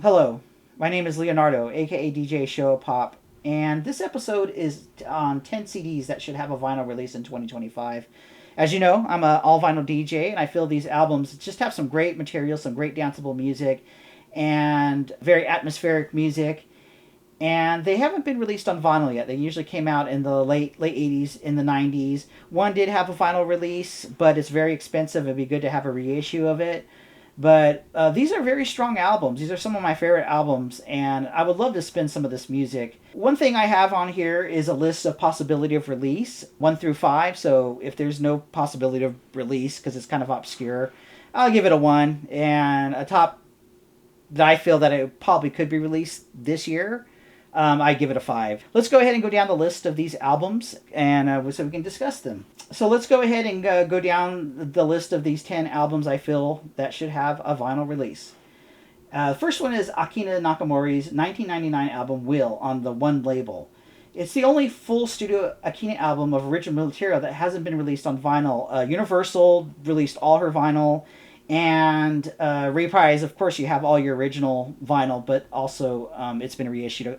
Hello, my name is Leonardo, aka DJ Show Pop, and this episode is on 10 CDs that should have a vinyl release in 2025. As you know, I'm a all vinyl DJ, and I feel these albums just have some great material, some great danceable music, and very atmospheric music. And they haven't been released on vinyl yet. They usually came out in the late 80s, in the 90s. One did have a vinyl release, but it's very expensive. It'd be good to have a reissue of it. But these are very strong albums. These are some of my favorite albums, and I would love to spin some of this music. One thing I have on here is a list of possibility of release, 1 through 5. So if there's no possibility of release, because it's kind of obscure, I'll give it a 1. And a top that I feel that it probably could be released this year, I give it a 5. Let's go ahead and go down the list of these albums, and so we can discuss them. So let's go ahead and go down the list of these 10 albums I feel that should have a vinyl release. The first one is AKINA Nakamori's 1999 album Will on the One label. It's the only full studio AKINA album of original material that hasn't been released on vinyl. Universal released all her vinyl, and Reprise, of course, you have all your original vinyl, but also it's been reissued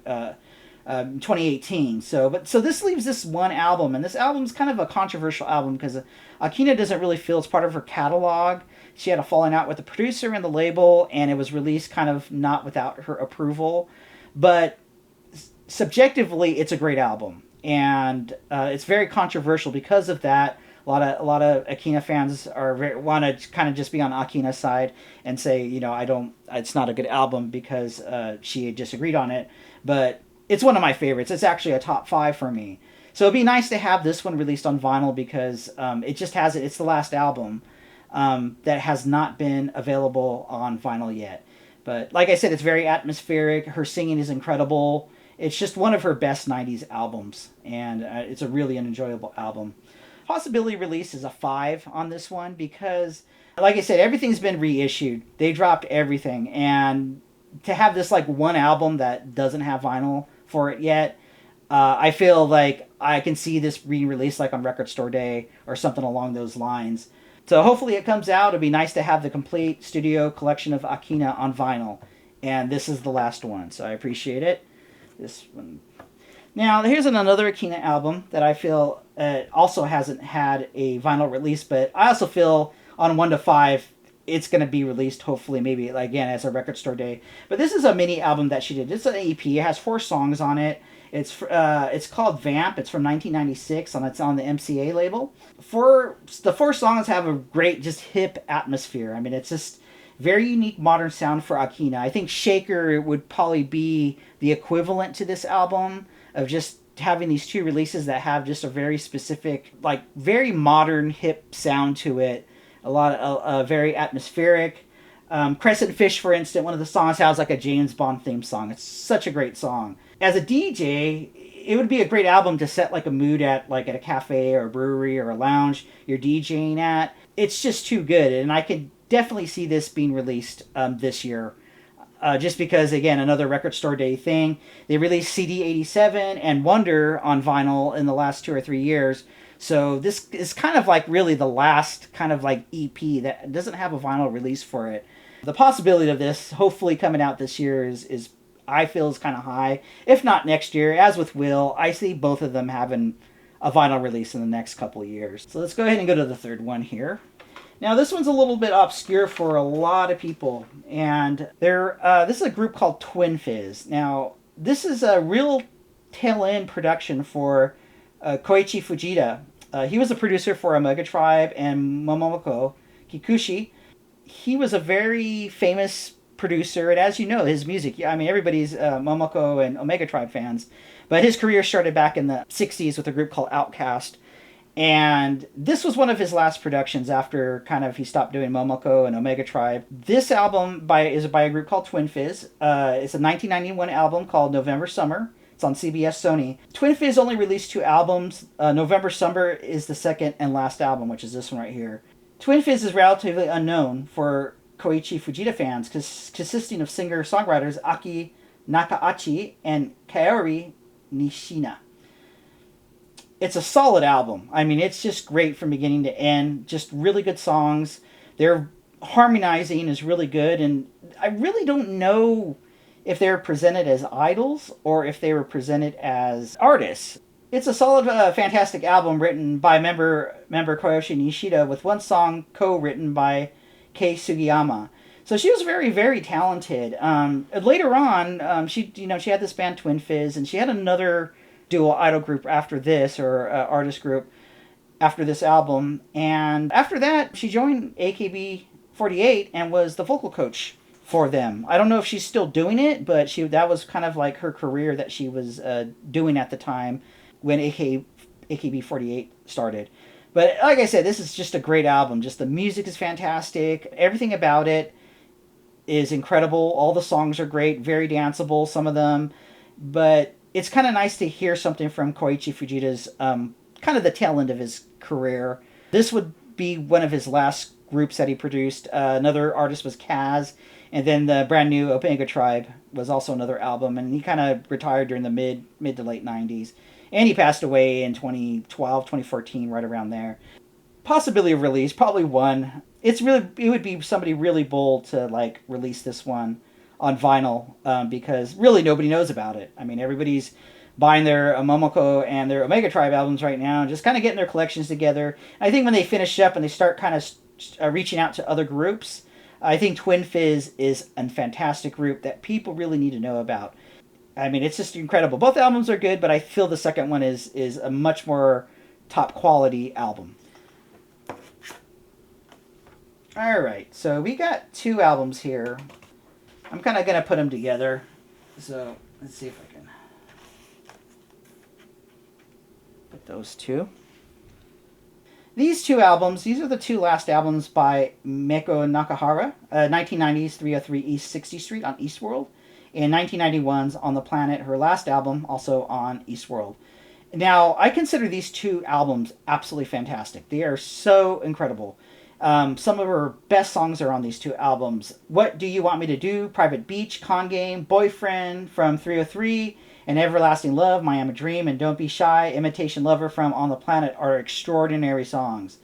2018. So this leaves this one album, and this album's kind of a controversial album because Akina doesn't really feel it's part of her catalog. She had a falling out with the producer and the label, and it was released kind of not without her approval. But subjectively, it's a great album, and it's very controversial because of that. A lot of Akina fans want to kind of just be on Akina's side and say, it's not a good album because she disagreed on it. But it's one of my favorites. It's actually a top 5 for me. So it'd be nice to have this one released on vinyl because it just has it. It's the last album that has not been available on vinyl yet. But like I said, it's very atmospheric. Her singing is incredible. It's just one of her best 90s albums, and it's a really an enjoyable album. Possibility release is a 5 on this one because, like I said, everything's been reissued. They dropped everything, and to have this like one album that doesn't have vinyl for it yet, I feel like I can see this being released like on Record Store Day or something along those lines. So hopefully it comes out. It'd be nice to have the complete studio collection of Akina on vinyl, and this is the last one, so I appreciate it. This one. Now, here's another Akina album that I feel also hasn't had a vinyl release, but I also feel on 1 to 5, it's going to be released, hopefully, maybe, again, as a Record Store Day. But this is a mini album that she did. It's an EP. It has 4 songs on it. It's called Vamp. It's from 1996, and it's on the MCA label. The 4 songs have a great, just hip atmosphere. I mean, it's just very unique modern sound for Akina. I think Shaker would probably be the equivalent to this album, of just having these 2 releases that have just a very specific, like very modern hip sound to it. A lot of very atmospheric. Crescent Fish, for instance, one of the songs has like a James Bond theme song. It's such a great song. As a DJ, it would be a great album to set like a mood at a cafe or a brewery or a lounge you're DJing at. It's just too good, and I could definitely see this being released this year. Just because, again, another Record Store Day thing. They released CD 87 and Wonder on vinyl in the last 2 or 3 years. So this is kind of like really the last kind of like EP that doesn't have a vinyl release for it. The possibility of this hopefully coming out this year is I feel is kind of high. If not next year, as with Will, I see both of them having a vinyl release in the next couple of years. So let's go ahead and go to the third one here. Now, this one's a little bit obscure for a lot of people, and this is a group called Twin Fizz. Now, this is a real tail-end production for Koichi Fujita. He was a producer for Omega Tribe and Momoko Kikuchi. He was a very famous producer, and as you know, his music, I mean, everybody's Momoko and Omega Tribe fans, but his career started back in the 60s with a group called Outkast. And this was one of his last productions after kind of he stopped doing Momoko and Omega Tribe. This album is by a group called Twin Fizz. It's a 1991 album called November Summer. It's on CBS Sony. Twin Fizz only released 2 albums. November Summer is the second and last album, which is this one right here. Twin Fizz is relatively unknown for Koichi Fujita fans, consisting of singer-songwriters Aki Nakaachi and Kaori Nishina. It's a solid album. I mean, it's just great from beginning to end. Just really good songs. Their harmonizing is really good, and I really don't know if they were presented as idols or if they were presented as artists. It's a solid, fantastic album written by member Koyoshi Nishida with one song co-written by Kei Sugiyama. So she was very, very talented. Later on, she had this band Twin Fizz, and she had another dual idol group after this, or artist group after this album. And after that, she joined AKB48 and was the vocal coach for them. I don't know if she's still doing it, but that was kind of like her career that she was doing at the time when AKB48 started. But like I said, this is just a great album. Just the music is fantastic. Everything about it is incredible. All the songs are great, very danceable, some of them. But it's kind of nice to hear something from Koichi Fujita's kind of the tail end of his career. This would be one of his last groups that he produced. Another artist was Kaz, and then the brand new Omega Tribe was also another album, and he kind of retired during the mid to late 90s. And he passed away in 2012, 2014, right around there. Possibility of release, probably one. It would be somebody really bold to like release this one on vinyl, because really nobody knows about it. I mean, everybody's buying their Momoko and their Omega Tribe albums right now, and just kind of getting their collections together. I think when they finish up and they start kind of reaching out to other groups, I think Twin Fizz is a fantastic group that people really need to know about. I mean, it's just incredible. Both albums are good, but I feel the second one is a much more top quality album. Alright, so we got two albums here. I'm kind of going to put them together. So, let's see if I can put those two. These two albums, these are the two last albums by Meiko Nakahara. 1990's 303 East 60th Street on Eastworld. And 1991's On the Planet, her last album, also on Eastworld. Now, I consider these two albums absolutely fantastic. They are so incredible. Some of her best songs are on these two albums. What Do You Want Me to Do? Private Beach, Con Game, Boyfriend from 303, and Everlasting Love, My Am a Dream, and Don't Be Shy, Imitation Lover from On the Planet are extraordinary songs.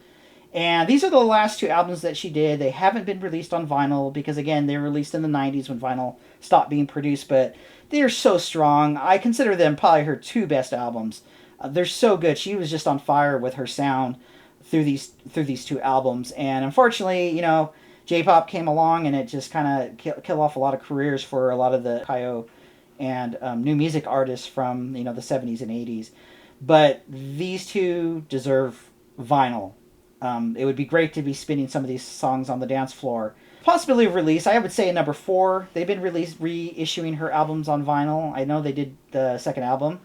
And these are the last two albums that she did. They haven't been released on vinyl because, again, they were released in the 90s when vinyl stopped being produced, but they are so strong. I consider them probably her two best albums. They're so good. She was just on fire with her sound through these two albums. And unfortunately, you know, J-pop came along and it just kind of killed off a lot of careers for a lot of the Kayo and new music artists from, you know, the 70s and 80s. But these two deserve vinyl. It would be great to be spinning some of these songs on the dance floor. Possibility of release, I would say number 4. They've been reissuing her albums on vinyl. I know they did the second album,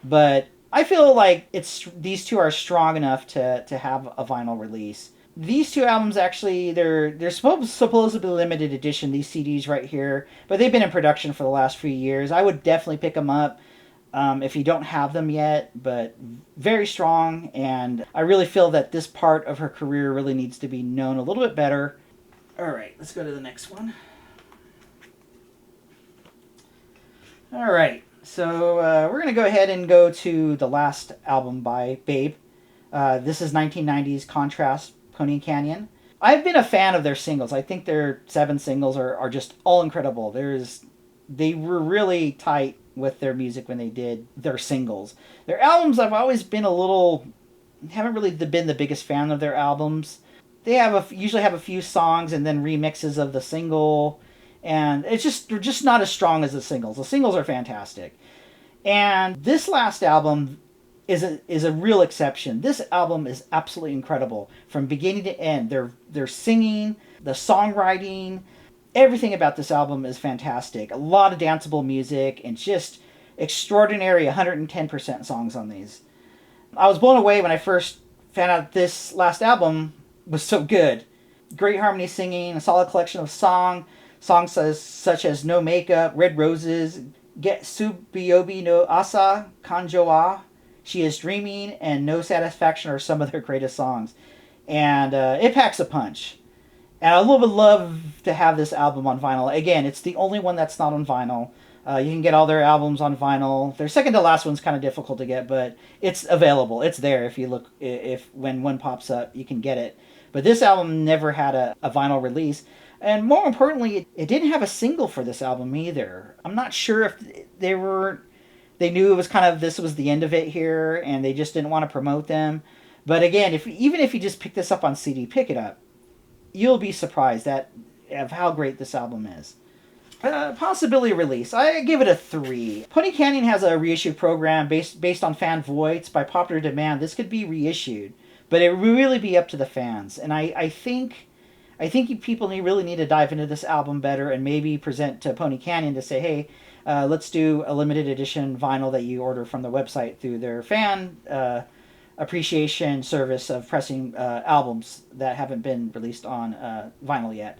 but I feel like these two are strong enough to have a vinyl release. These two albums actually, they're supposed to be limited edition, these CDs right here, but they've been in production for the last few years. I would definitely pick them up if you don't have them yet, but very strong, and I really feel that this part of her career really needs to be known a little bit better. Alright, let's go to the next one. Alright, so we're going to go ahead and go to the last album by Babe. This is 1990's Contrast, Pony Canyon. I've been a fan of their singles. I think their 7 singles are just all incredible. They were really tight with their music when they did their singles. Their albums, I've always been haven't really been the biggest fan of their albums. They usually have a few songs and then remixes of the single, and they're just not as strong as the singles. The singles are fantastic. And this last album is a real exception. This album is absolutely incredible from beginning to end. Their singing, the songwriting, everything about this album is fantastic. A lot of danceable music and just extraordinary 110% songs on these. I was blown away when I first found out this last album was so good. Great harmony singing, a solid collection of songs such as No Makeup, Red Roses, Get Subiobi no Asa, Kanjo wa, She Is Dreaming, and No Satisfaction are some of their greatest songs. And it packs a punch. And I would love to have this album on vinyl. Again, it's the only one that's not on vinyl. You can get all their albums on vinyl. Their second to last one's kind of difficult to get, but it's available. It's there if you look. When one pops up, you can get it. But this album never had a vinyl release. And more importantly, it didn't have a single for this album either. I'm not sure if they knew it was kind of, this was the end of it here, and they just didn't want to promote them. But again, even if you just pick this up on CD, pick it up, you'll be surprised of how great this album is. Possibility release, I give it a 3. Pony Canyon has a reissue program based on fan votes. By popular demand, this could be reissued, but it would really be up to the fans. And I think people really need to dive into this album better and maybe present to Pony Canyon to say, hey, let's do a limited edition vinyl that you order from the website through their fan appreciation service of pressing albums that haven't been released on vinyl yet.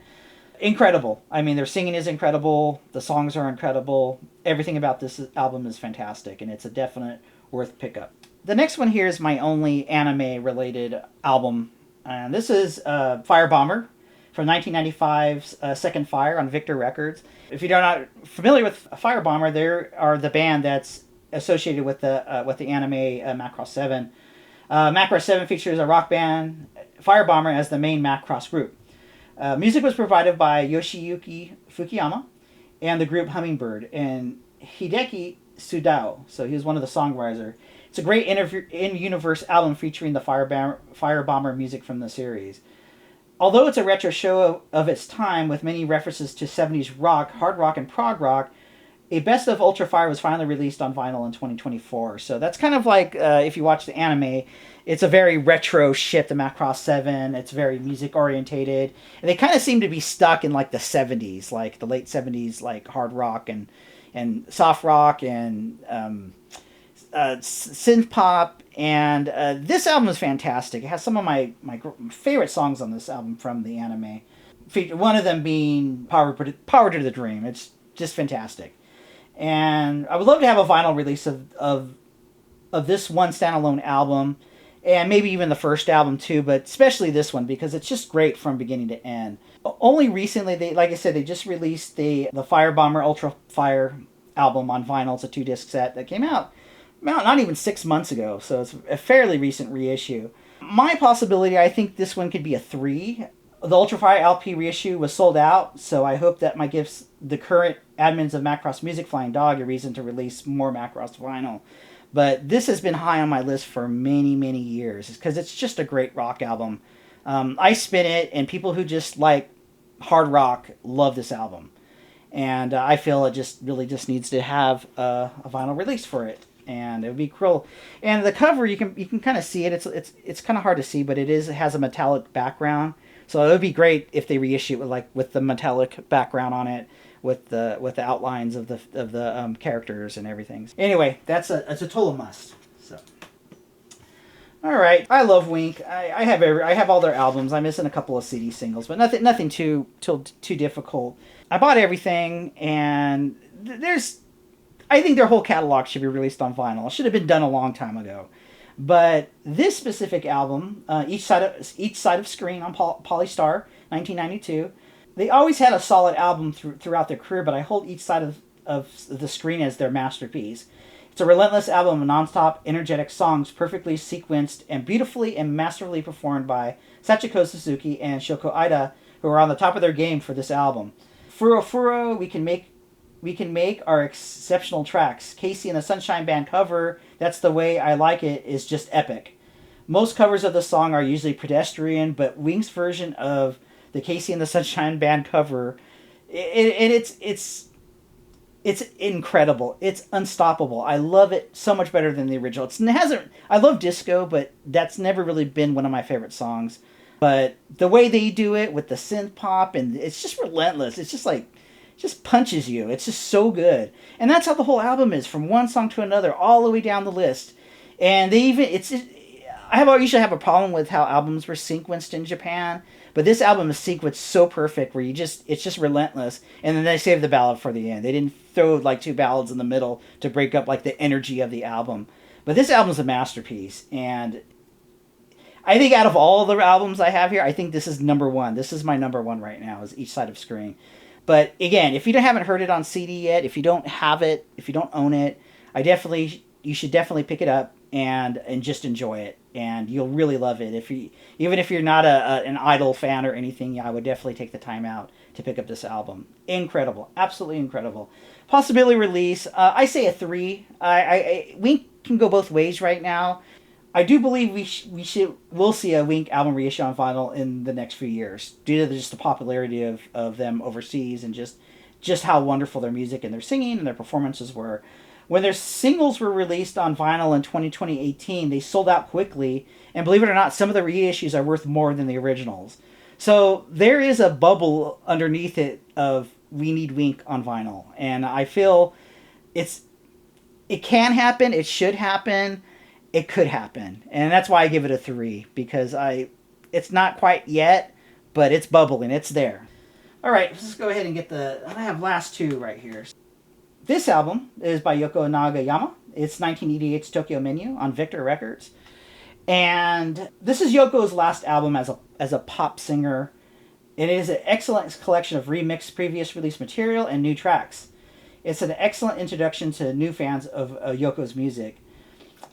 Incredible. I mean, their singing is incredible. The songs are incredible. Everything about this album is fantastic, and it's a definite worth pickup. The next one here is my only anime-related album, and this is Fire Bomber from 1995's Second Fire on Victor Records. If you're not familiar with Fire Bomber, they are the band that's associated with the anime Macross 7. Macross 7 features a rock band, Fire Bomber, as the main Macross group. Music was provided by Yoshiyuki Fukuyama and the group Hummingbird and Hideki Sudao. So he was one of the songwriters. It's a great in-universe album featuring the Fire Bomber music from the series. Although it's a retro show of its time with many references to 70s rock, hard rock, and prog rock, a best of Ultra Fire was finally released on vinyl in 2024. So that's kind of like, if you watch the anime, it's a very retro ship, the Macross 7. It's very music-orientated. And they kind of seem to be stuck in like the 70s, like the late 70s, like hard rock and soft rock and synth pop. And this album is fantastic. It has some of my favorite songs on this album from the anime. One of them being Power to the Dream. It's just fantastic. And I would love to have a vinyl release of this one standalone album, and maybe even the first album too, but especially this one because it's just great from beginning to end. Only recently, like I said, they just released the Fire Bomber Ultra Fire album on vinyl. It's a 2-disc set that came out not even 6 months ago, so it's a fairly recent reissue. My possibility, I think this one could be a 3. The Ultra Fire LP reissue was sold out, so I hope that might give the current admins of Macross Music Flying Dog a reason to release more Macross vinyl. But this has been high on my list for many, many years because it's just a great rock album. I spin it, and people who just like hard rock love this album. And I feel it just really just needs to have a vinyl release for it. And it would be cool. And the cover, you can kind of see it. It's kind of hard to see, but it has a metallic background. So it would be great if they reissue it with the metallic background on it, with the outlines of the characters and everything. Anyway, it's a total must. So, all right, I love Wink. I have all their albums. I'm missing a couple of CD singles, but nothing too difficult. I bought everything, and I think their whole catalog should be released on vinyl. It should have been done a long time ago. But this specific album, Each Side of Screen on Polystar, 1992, they always had a solid album throughout their career, but I hold Each Side of the Screen as their masterpiece. It's a relentless album of non-stop, energetic songs, perfectly sequenced and beautifully and masterfully performed by Sachiko Suzuki and Shoko Aida, who are on the top of their game for this album. Furo Furo, we can make our exceptional tracks. Casey and the Sunshine Band cover, That's the Way I Like It, is just epic. Most covers of the song are usually pedestrian, but Wing's version of the Casey and the Sunshine Band cover, it's incredible. It's unstoppable. I love it so much better than the original. I love disco, but that's never really been one of my favorite songs. But the way they do it with the synth pop, and it's just relentless. It's just punches you. It's just so good. And that's how the whole album is, from one song to another, all the way down the list. And I usually have a problem with how albums were sequenced in Japan, but this album is sequenced so perfect where it's just relentless. And then they saved the ballad for the end. They didn't throw like 2 ballads in the middle to break up like the energy of the album. But this album is a masterpiece, and I think out of all the albums I have here, I think this is number one. This is my number one right now, is Each Side of Screen. But again, if you haven't heard it on CD yet, if you don't have it, if you don't own it, you should definitely pick it up and just enjoy it, and you'll really love it. Even if you're not an Idol fan or anything, I would definitely take the time out to pick up this album. Incredible, absolutely incredible. Possibility release, I say a 3. Wink can go both ways right now. I do believe we'll see a Wink album reissue on vinyl in the next few years due to just the popularity of them overseas and just how wonderful their music and their singing and their performances were. When their singles were released on vinyl in 2018, they sold out quickly, and believe it or not, some of the reissues are worth more than the originals. So there is a bubble underneath it of we need Wink on vinyl, and I feel it can happen, it should happen, it could happen, and that's why I give it a 3, because it's not quite yet, but it's bubbling, it's there. All right, let's just go ahead and I have last 2 right here. This album is by Yoko Nagayama. It's 1988's Tokyo Menu on Victor Records. And this is Yoko's last album as a pop singer. It is an excellent collection of remixed previous release material and new tracks. It's an excellent introduction to new fans of Yoko's music.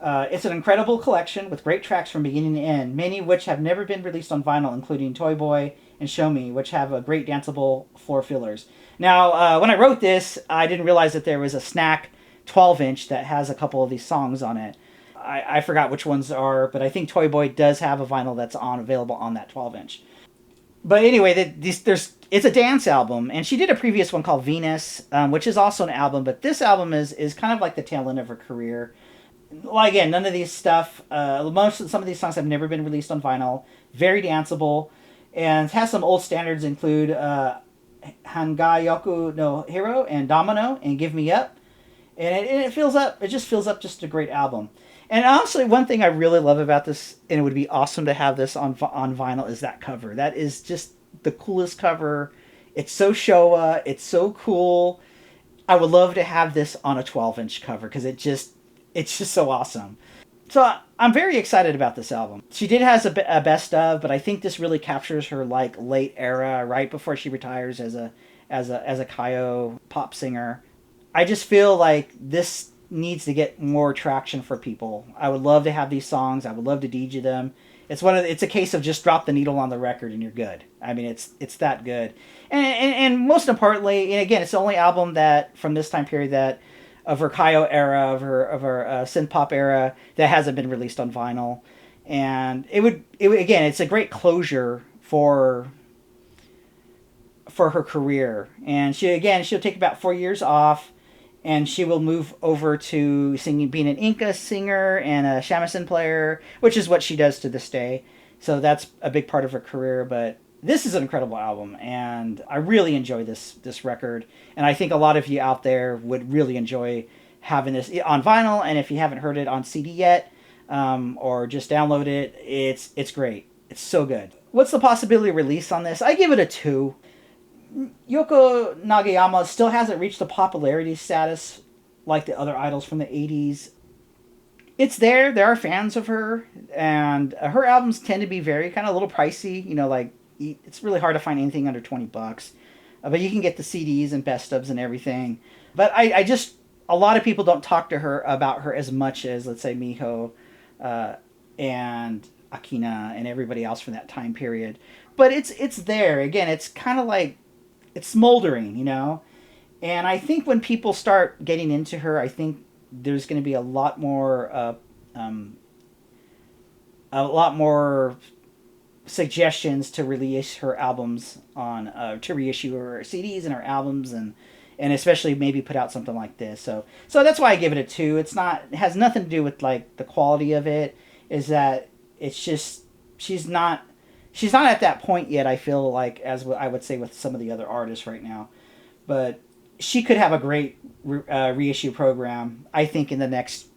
It's an incredible collection with great tracks from beginning to end, many of which have never been released on vinyl, including Toy Boy and Show Me, which have a great danceable floor fillers. Now, when I wrote this, I didn't realize that there was a Snack 12-inch that has a couple of these songs on it. I forgot which ones are, but I think Toy Boy does have a vinyl that's available on that 12-inch. But anyway, it's a dance album, and she did a previous one called Venus, which is also an album, but this album is kind of like the tail end of her career. Well, again, none of these stuff, some of these songs have never been released on vinyl, very danceable, and has some old standards include Hangayoku no Hero and Domino and Give Me Up, and it fills up. It just fills up just a great album. And honestly, one thing I really love about this, and it would be awesome to have this on vinyl, is that cover. That is just the coolest cover. It's so Showa. It's so cool. I would love to have this on a 12-inch cover because it's just so awesome. So I'm very excited about this album. She did has a best of, but I think this really captures her like late era, right before she retires as a Kayo pop singer. I just feel like this needs to get more traction for people. I would love to have these songs. I would love to DJ them. It's a case of just drop the needle on the record and you're good. I mean, it's that good. And most importantly, and again, it's the only album that from this time period that of her Kayo era, of her synth pop era that hasn't been released on vinyl. And it would again, it's a great closure for her career. And she'll take about 4 years off, and she will move over to being an Inca singer and a shamisen player, which is what she does to this day. So that's a big part of her career. But this is an incredible album, and I really enjoy this record. And I think a lot of you out there would really enjoy having this on vinyl. And if you haven't heard it on CD yet, or just download it, it's great. It's so good. What's the possibility of release on this? I give it a 2. Yoko Nagayama still hasn't reached the popularity status like the other idols from the 80s. It's there. There are fans of her, and her albums tend to be very kind of a little pricey. You know, like it's really hard to find anything under $20. But you can get the CDs and best ofs and everything. But I just, a lot of people don't talk to her about her as much as, let's say, Miho and AKINA and everybody else from that time period. But it's there. Again, it's kind of like, it's smoldering, you know? And I think when people start getting into her, I think there's going to be a lot more suggestions to release her albums on, to reissue her CDs and her albums, and especially maybe put out something like this. So that's why I give it a 2. It has nothing to do with like the quality of it. Is that it's just she's not at that point yet. I feel like, as I would say with some of the other artists right now, but she could have a great reissue program. I think in the next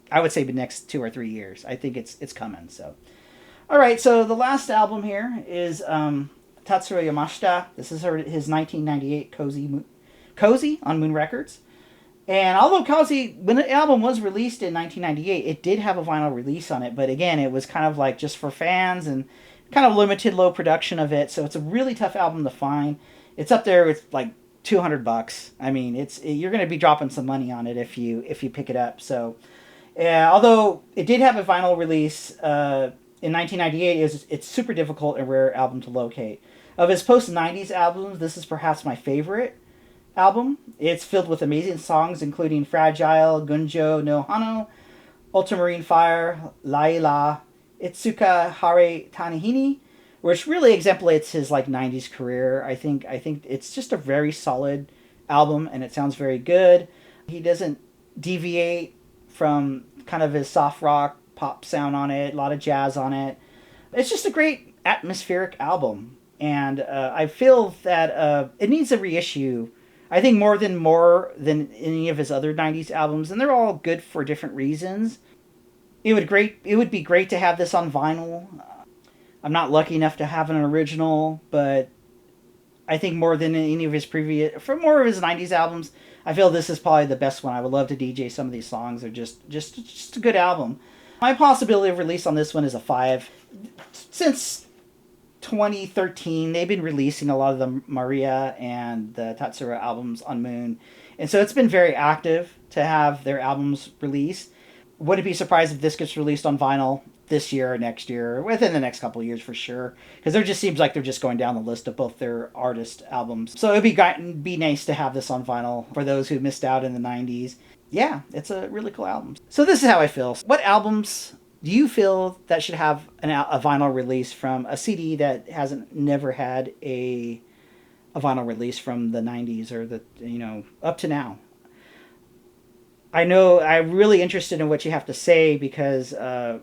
2 or 3 years. I think it's coming. So, all right. So the last album here is Tatsuro Yamashita. This is his 1998 Cozy on Moon Records. And although Cozy, when the album was released in 1998, it did have a vinyl release on it. But again, it was kind of like just for fans and kind of limited low production of it. So it's a really tough album to find. It's up there with like $200. I mean, you're going to be dropping some money on it if you pick it up. So, although it did have a vinyl release in 1998, it's super difficult and rare album to locate. Of his post-90s albums, this is perhaps my favorite album. It's filled with amazing songs, including Fragile, Gunjo no Hano, Ultramarine Fire, Laila, Itsuka Hare Tanihini, which really exemplifies his like 90s career. I think it's just a very solid album, and it sounds very good. He doesn't deviate from kind of his soft rock pop sound on it, a lot of jazz on it. It's just a great atmospheric album, and I feel that it needs a reissue. I think more than any of his other 90s albums, and they're all good for different reasons. It would be great to have this on vinyl. I'm not lucky enough to have an original, but I think more than any of his for more of his 90s albums, I feel this is probably the best one. I would love to DJ some of these songs. They're just a good album. My possibility of release on this one is a 5. Since 2013, they've been releasing a lot of the Maria and the Tatsura albums on Moon. And so it's been very active to have their albums released. Wouldn't be surprised if this gets released on vinyl this year or next year, within the next couple of years for sure. Because there just seems like they're just going down the list of both their artist albums. So it'd be nice to have this on vinyl for those who missed out in the 90s. Yeah, it's a really cool album. So this is how I feel. What albums do you feel that should have a vinyl release from a CD that never had a vinyl release from the 90s or up to now? I know I'm really interested in what you have to say, because I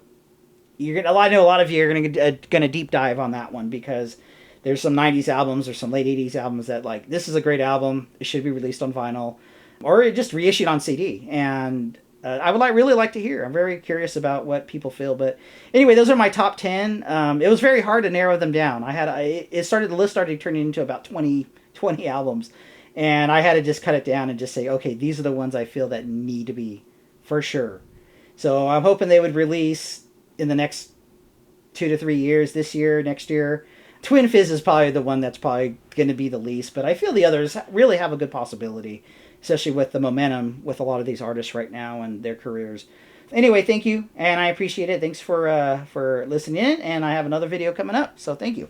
know a lot of you are gonna deep dive on that one, because there's some 90s albums or some late 80s albums that like, this is a great album, it should be released on vinyl or just reissued on CD, and I would really like to hear. I'm very curious about what people feel. But anyway, those are my top 10. It was very hard to narrow them down. The list started turning into about 20 albums, and I had to just cut it down and just say, okay, these are the ones I feel that need to be for sure. So I'm hoping they would release in the next 2 to 3 years, this year, next year. Twin Fizz is probably the one that's probably going to be the least, but I feel the others really have a good possibility, especially with the momentum with a lot of these artists right now and their careers. Anyway, thank you, and I appreciate it. Thanks for listening in, and I have another video coming up, so thank you.